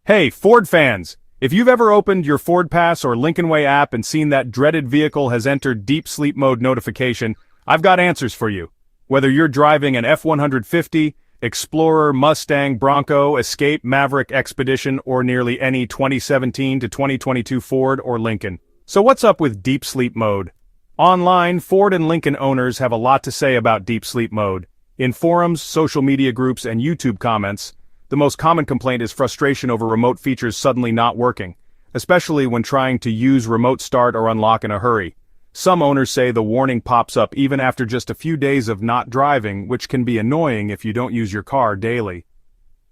Hey, Ford fans! If you've ever opened your FordPass or LincolnWay app and seen that dreaded vehicle has entered deep sleep mode notification, I've got answers for you. Whether you're driving an F-150, Explorer, Mustang, Bronco, Escape, Maverick, Expedition, or nearly any 2017 to 2022 Ford or Lincoln. So what's up with deep sleep mode? Online, Ford and Lincoln owners have a lot to say about deep sleep mode. In forums, social media groups, and YouTube comments, the most common complaint is frustration over remote features suddenly not working, especially when trying to use remote start or unlock in a hurry. Some owners say the warning pops up even after just a few days of not driving, which can be annoying if you don't use your car daily.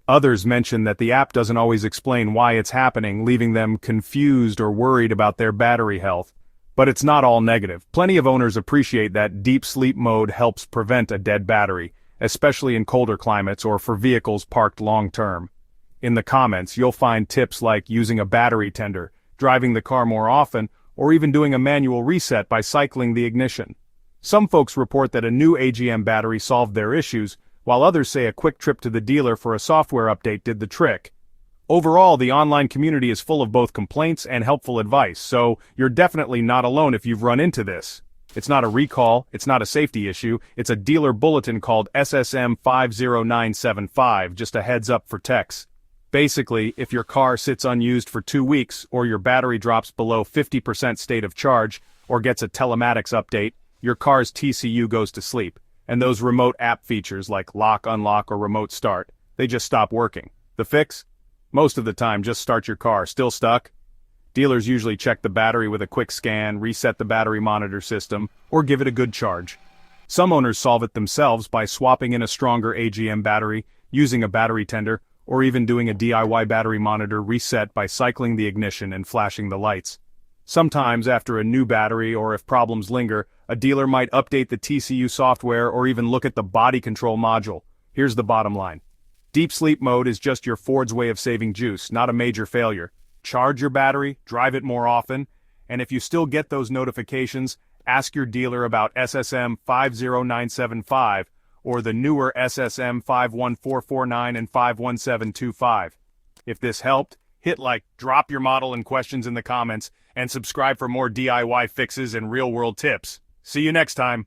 Others mention that the app doesn't always explain why it's happening, leaving them confused or worried about their battery health. But it's not all negative. Plenty of owners appreciate that deep sleep mode helps prevent a dead battery, especially in colder climates or for vehicles parked long-term. In the comments, you'll find tips like using a battery tender, driving the car more often, or even doing a manual reset by cycling the ignition. Some folks report that a new AGM battery solved their issues, while others say a quick trip to the dealer for a software update did the trick. Overall, the online community is full of both complaints and helpful advice, so you're definitely not alone if you've run into this. It's not a recall, it's not a safety issue, it's a dealer bulletin called SSM 50975, just a heads up for techs. Basically, if your car sits unused for 2 weeks, or your battery drops below 50% state of charge, or gets a telematics update, your car's TCU goes to sleep, and those remote app features like lock, unlock, or remote start, they just stop working. The fix? Most of the time, just start your car. Still stuck? Dealers usually check the battery with a quick scan, reset the battery monitor system, or give it a good charge. Some owners solve it themselves by swapping in a stronger AGM battery, using a battery tender, or even doing a DIY battery monitor reset by cycling the ignition and flashing the lights. Sometimes, after a new battery or if problems linger, a dealer might update the TCU software or even look at the body control module. Here's the bottom line. Deep sleep mode is just your Ford's way of saving juice, not a major failure. Charge your battery, drive it more often, and if you still get those notifications, ask your dealer about SSM 50975 or the newer SSM 51449 and 51725. If this helped, hit like, drop your model and questions in the comments, and subscribe for more DIY fixes and real-world tips. See you next time.